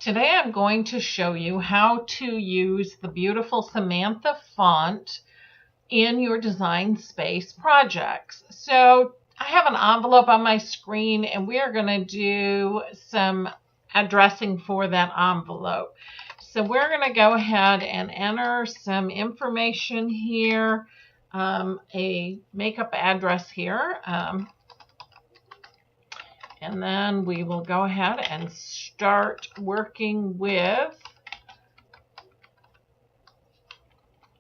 Today I'm going to show you how to use the beautiful Samantha font in your design space projects. So I have an envelope on my screen and we are going to do some addressing for that envelope. So we're going to go ahead and enter some information here, a makeup address here. And then we will go ahead and start working with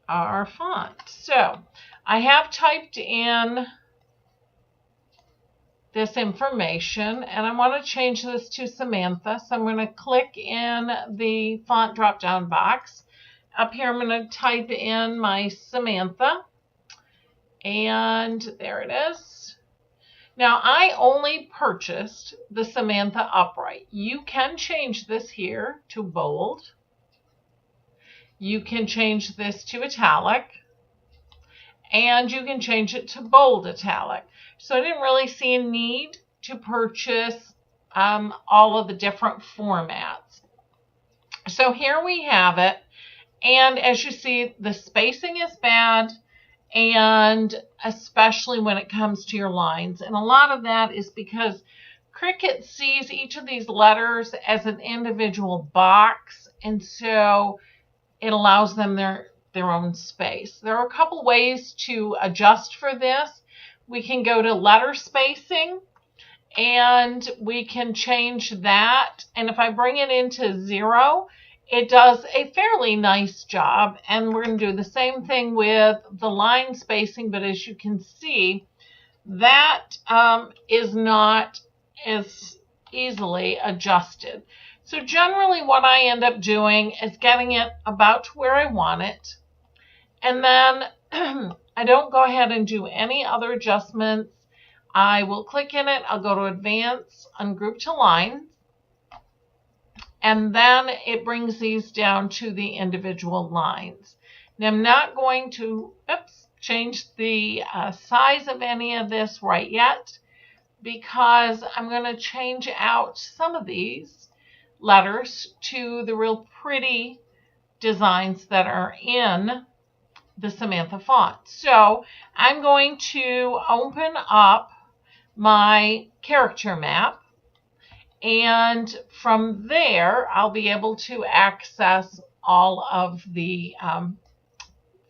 our font. So I have typed in this information and I want to change this to Samantha. So I'm going to click in the font drop down box. Up here I'm going to type in my Samantha. And there it is. Now, I only purchased the Samantha upright. You can change this here to bold. You can change this to italic. And you can change it to bold italic. So I didn't really see a need to purchase all of the different formats. So here we have it. And as you see, the spacing is bad. And especially when it comes to your lines. And a lot of that is because Cricut sees each of these letters as an individual box, and so it allows them their own space. There are a couple ways to adjust for this. We can go to letter spacing, and we can change that. And if I bring it into 0, it does a fairly nice job, and we're going to do the same thing with the line spacing, but as you can see, that is not as easily adjusted. So generally what I end up doing is getting it about to where I want it, and then I don't go ahead and do any other adjustments. I will click in it, I'll go to Advanced, Ungroup to Lines, and then it brings these down to the individual lines. Now I'm not going to change the size of any of this right yet, because I'm going to change out some of these letters to the real pretty designs that are in the Samantha font. So I'm going to open up my character map. And from there, I'll be able to access all of the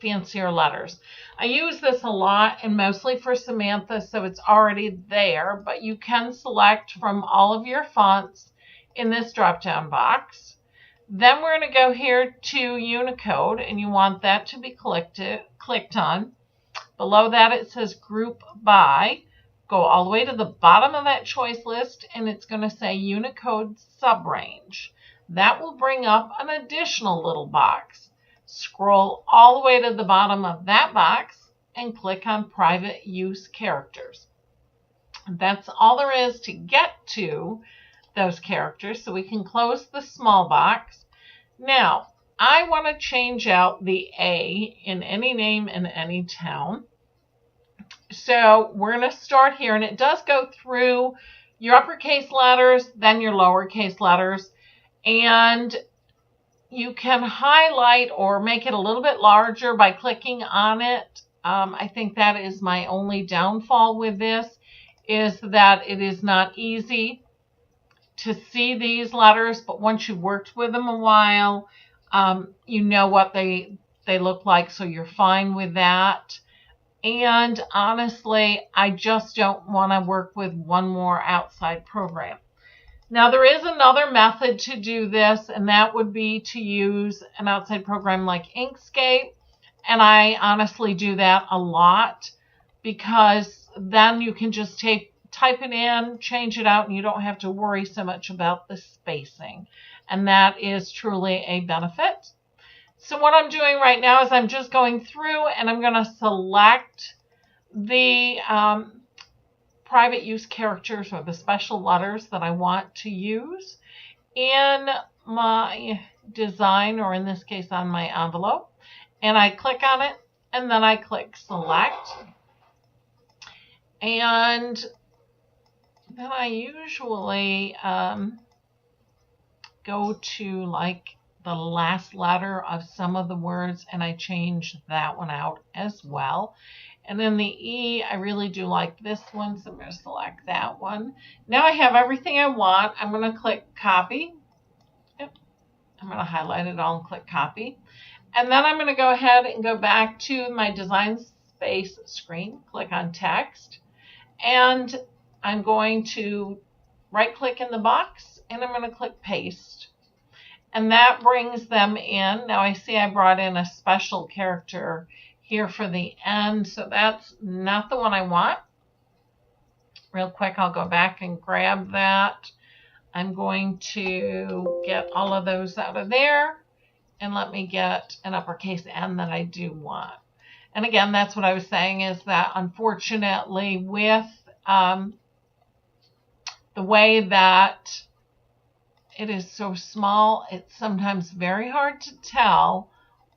fancier letters. I use this a lot and mostly for Samantha, so it's already there. But you can select from all of your fonts in this drop-down box. Then we're going to go here to Unicode, and you want that to be clicked on. Below that, it says Group By. Go all the way to the bottom of that choice list, and it's going to say Unicode Subrange. That will bring up an additional little box. Scroll all the way to the bottom of that box and click on Private Use Characters. That's all there is to get to those characters, so we can close the small box. Now, I want to change out the A in any name in any town. So we're going to start here, and it does go through your uppercase letters, then your lowercase letters, and you can highlight or make it a little bit larger by clicking on it. I think that is my only downfall with this, is that it is not easy to see these letters, but once you've worked with them a while, you know what they look like, so you're fine with that. And honestly, I just don't want to work with one more outside program. Now, there is another method to do this, and that would be to use an outside program like Inkscape. And I honestly do that a lot, because then you can just type it in, change it out, and you don't have to worry so much about the spacing. And that is truly a benefit. So what I'm doing right now is I'm just going through and I'm going to select the private use characters or the special letters that I want to use in my design, or in this case on my envelope. And I click on it and then I click select. And then I usually go to like the last letter of some of the words and I change that one out as well. And then the E, I really do like this one, so I'm going to select that one. Now I have everything I want. I'm going to click copy. Yep. I'm going to highlight it all and click copy. And then I'm going to go ahead and go back to my design space screen, click on text, and I'm going to right click in the box and I'm going to click paste. And that brings them in. Now I see I brought in a special character here for the end, so that's not the one I want. Real quick, I'll go back and grab that. I'm going to get all of those out of there, and let me get an uppercase N that I do want. And again, that's what I was saying, is that unfortunately with the way that it is so small, it's sometimes very hard to tell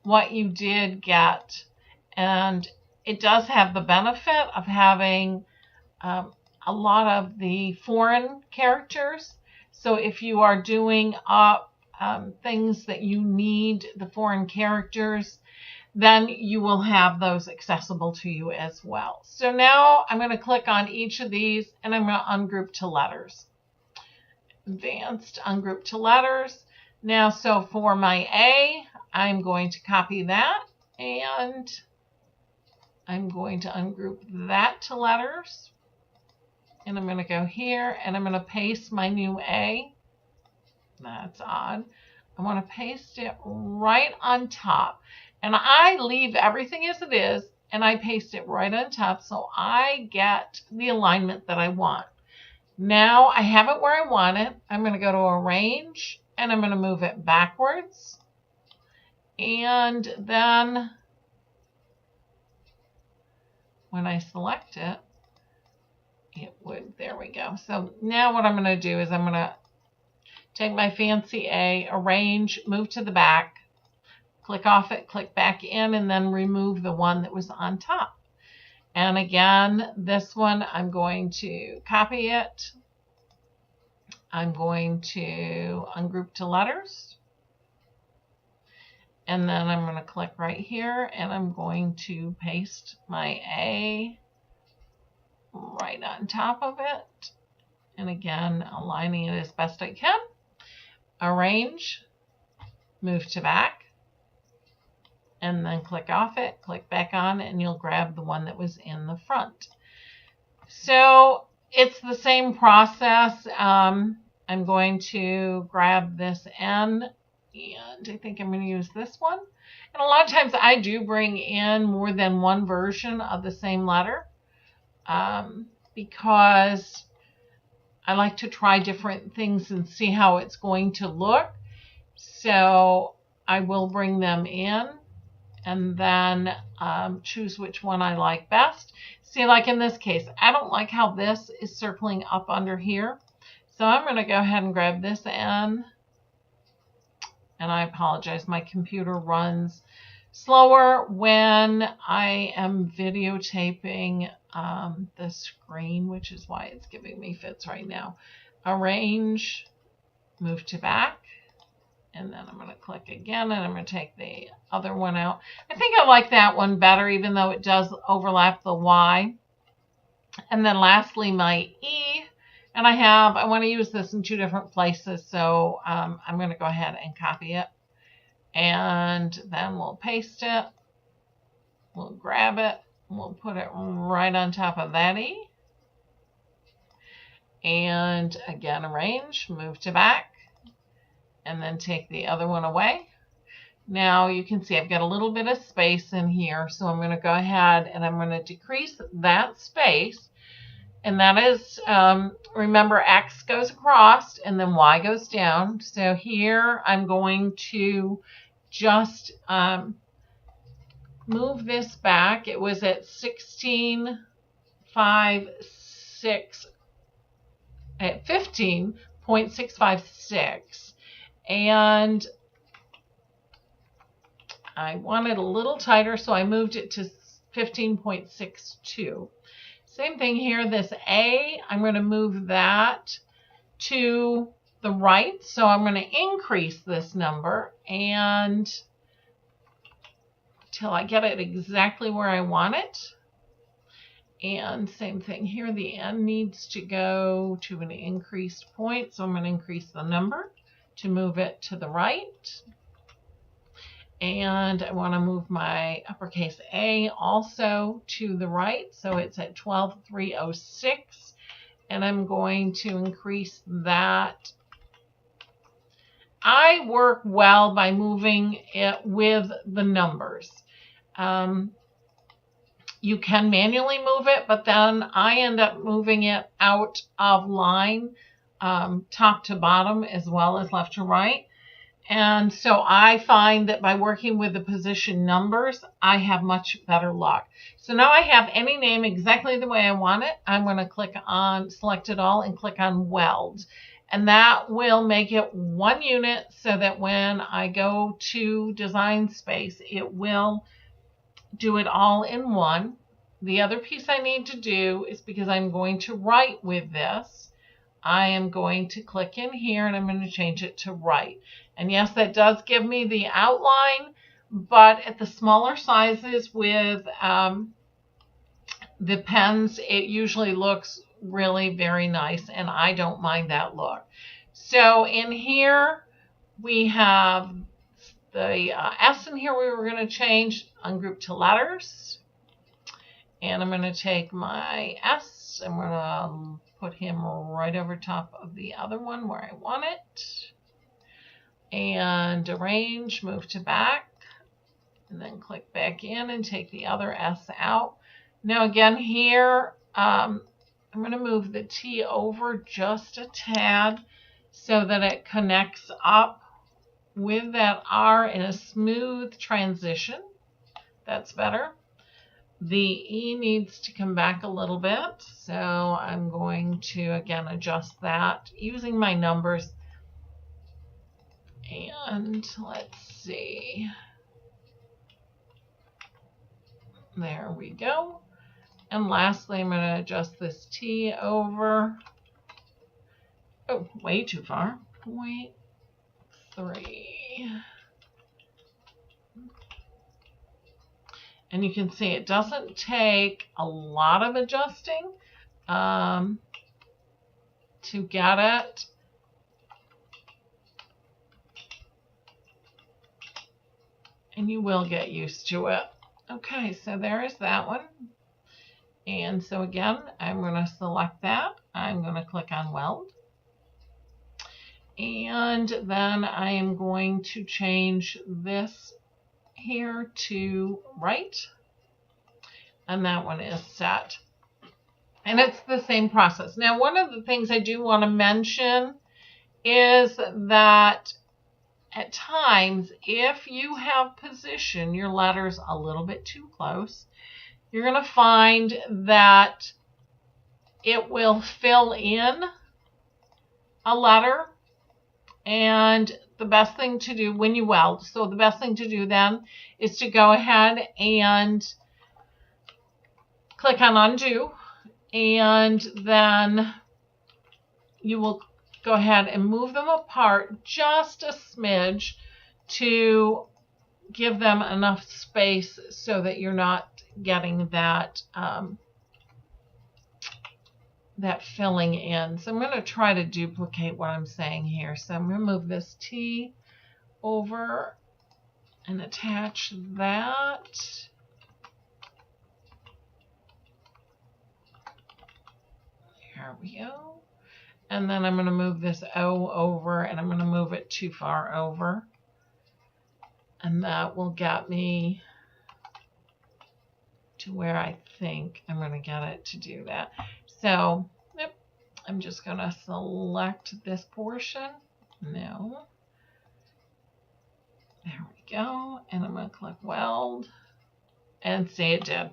what you did get. And it does have the benefit of having a lot of the foreign characters. So if you are doing up things that you need the foreign characters, then you will have those accessible to you as well. So now I'm going to click on each of these and I'm going to ungroup to letters. Advanced, ungroup to letters. Now, so for my A, I'm going to copy that and I'm going to ungroup that to letters. And I'm going to go here and I'm going to paste my new A. That's odd. I want to paste it right on top. And I leave everything as it is and I paste it right on top so I get the alignment that I want. Now I have it where I want it. I'm going to go to Arrange and I'm going to move it backwards. And then when I select it, it would, there we go. So now what I'm going to do is I'm going to take my fancy A, arrange, move to the back, click off it, click back in, and then remove the one that was on top. And again, this one, I'm going to copy it. I'm going to ungroup to letters. And then I'm going to click right here and I'm going to paste my A right on top of it. And again, aligning it as best I can. Arrange, move to back, and then click off it, click back on, and you'll grab the one that was in the front. So it's the same process. I'm going to grab this N, and I think I'm going to use this one. And a lot of times I do bring in more than one version of the same letter because I like to try different things and see how it's going to look. So I will bring them in and then choose which one I like best. See, like in this case, I don't like how this is circling up under here. So I'm going to go ahead and grab this N. And I apologize, my computer runs slower when I am videotaping the screen, which is why it's giving me fits right now. Arrange, move to back, and then I'm going to click again, and I'm going to take the other one out. I think I like that one better, even though it does overlap the Y. And then lastly, my E, and I want to use this in two different places, so I'm going to go ahead and copy it. And then we'll paste it. We'll grab it. We'll put it right on top of that E. And again, arrange, move to back, and then take the other one away. Now you can see I've got a little bit of space in here, so I'm going to go ahead and I'm going to decrease that space. And that is, remember, X goes across and then Y goes down. So here I'm going to just move this back. It was at 15.656. And I want it a little tighter, so I moved it to 15.62. Same thing here, this A, I'm going to move that to the right. So I'm going to increase this number and till I get it exactly where I want it. And same thing here, the end needs to go to an increased point. So I'm going to increase the number to move it to the right. And I want to move my uppercase A also to the right. So it's at 12,306. And I'm going to increase that. I work well by moving it with the numbers. You can manually move it, but then I end up moving it out of line, top to bottom as well as left to right. And so I find that by working with the position numbers, I have much better luck. So now I have any name exactly the way I want it. I'm going to click on select it all and click on weld. And that will make it one unit so that when I go to design space, it will do it all in one. The other piece I need to do is because I'm going to write with this, I am going to click in here and I'm going to change it to right. And yes, that does give me the outline, but at the smaller sizes with the pens, it usually looks really very nice, and I don't mind that look. So in here, we have the S in here we were going to change, ungroup to letters. And I'm going to take my S, and we're going to put him right over top of the other one where I want it. And arrange, move to back, and then click back in and take the other S out. Now again here, I'm going to move the T over just a tad so that it connects up with that R in a smooth transition. That's better. The E needs to come back a little bit, so I'm going to again adjust that using my numbers. And let's see. There we go. And lastly, I'm going to adjust this T over. Oh, way too far. 0.3. And you can see it doesn't take a lot of adjusting to get it. And you will get used to it. Okay, so there is that one. And so again, I'm going to select that. I'm going to click on weld. And then I am going to change this here to right. And that one is set. And it's the same process. Now, one of the things I do want to mention is that at times, if you have positioned your letters a little bit too close, you're going to find that it will fill in a letter. And the best thing to do when you weld, so the best thing to do then is to go ahead and click on undo. And then you will go ahead and move them apart just a smidge to give them enough space so that you're not getting that that filling in. So I'm going to try to duplicate what I'm saying here. So I'm going to move this T over and attach that. There we go. And then I'm going to move this O over, and I'm going to move it too far over. And that will get me to where I think I'm going to get it to do that. So, yep, I'm just going to select this portion. No. There we go. And I'm going to click weld. And see, it did.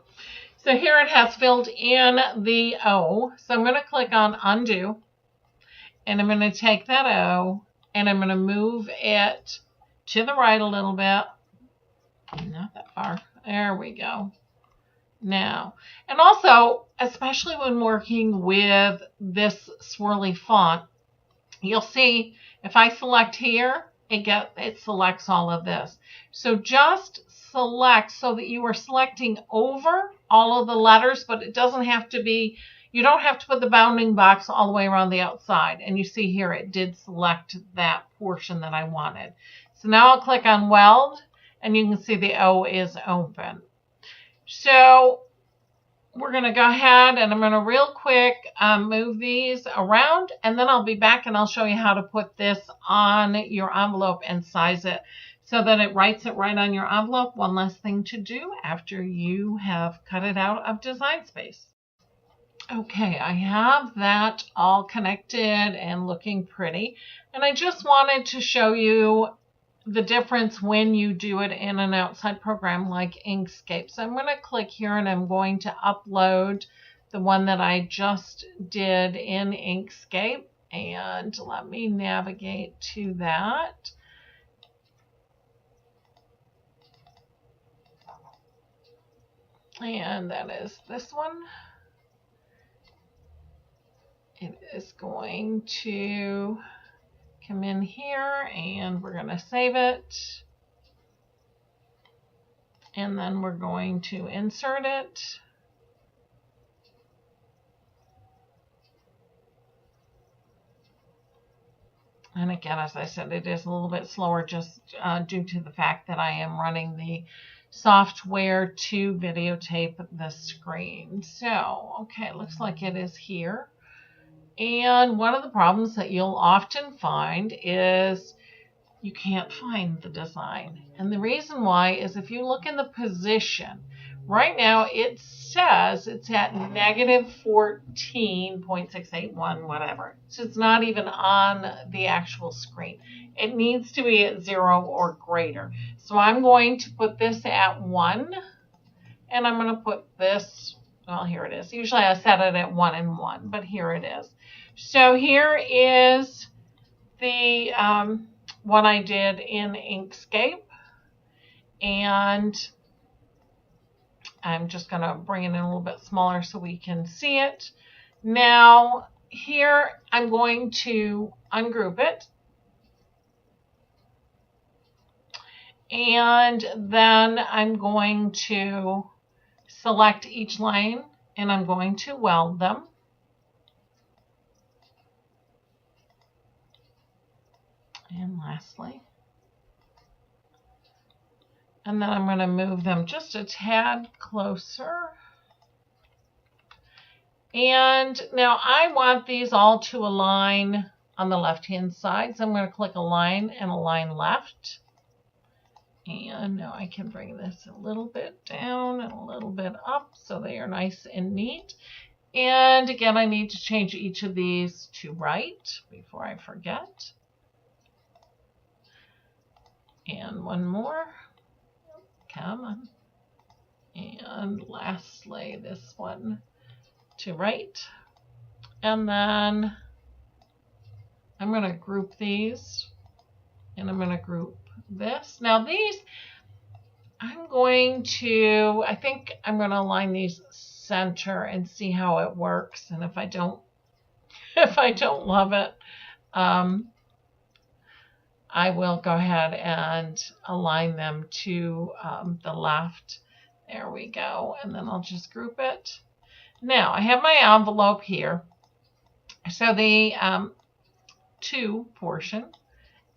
So here it has filled in the O. So I'm going to click on undo. And I'm going to take that O and I'm going to move it to the right a little bit. Not that far. There we go. Now, and also, especially when working with this swirly font, you'll see if I select here, it selects all of this. So just select so that you are selecting over all of the letters, but it doesn't have to be, you don't have to put the bounding box all the way around the outside. And you see here it did select that portion that I wanted. So now I'll click on Weld, and you can see the O is open. So we're going to go ahead and I'm going to real quick move these around, and then I'll be back and I'll show you how to put this on your envelope and size it so that it writes it right on your envelope. One less thing to do after you have cut it out of Design Space. Okay, I have that all connected and looking pretty, and I just wanted to show you the difference when you do it in an outside program like Inkscape. So I'm going to click here and I'm going to upload the one that I just did in Inkscape, and let me navigate to that. And that is this one. It is going to come in here and we're going to save it, and then we're going to insert it, and again, as I said, it is a little bit slower just due to the fact that I am running the software to videotape the screen. So okay, it looks like it is here. And one of the problems that you'll often find is you can't find the design. And the reason why is if you look in the position, right now it says it's at -14.681, whatever. So it's not even on the actual screen. It needs to be at 0 or greater. So I'm going to put this at 1, and I'm going to put this, well, here it is. Usually I set it at 1 and 1, but here it is. So here is the one I did in Inkscape, and I'm just going to bring it in a little bit smaller so we can see it. Now here I'm going to ungroup it, and then I'm going to select each line and I'm going to weld them. And lastly, and then I'm going to move them just a tad closer. And now I want these all to align on the left-hand side. So I'm going to click Align and Align Left. And now I can bring this a little bit down and a little bit up so they are nice and neat. And again, I need to change each of these to right before I forget. And one more. Come on. And lastly, this one to right. And then I'm going to group these, and I'm going to group this. Now these, I think I'm going to align these center and see how it works. And if I don't love it, I will go ahead and align them to the left. There we go. And then I'll just group it. Now I have my envelope here. So the to portion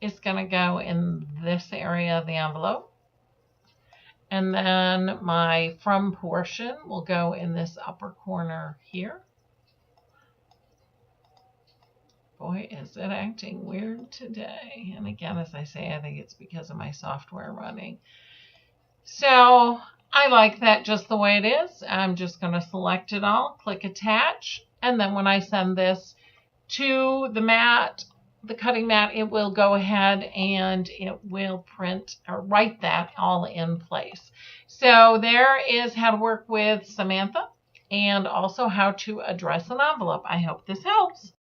is going to go in this area of the envelope. And then my from portion will go in this upper corner here. Boy, is it acting weird today. And again, as I say, I think it's because of my software running. So I like that just the way it is. I'm just going to select it all, click Attach, and then when I send this to the mat, the cutting mat, it will go ahead and it will print or write that all in place. So there is how to work with Samantha and also how to address an envelope. I hope this helps.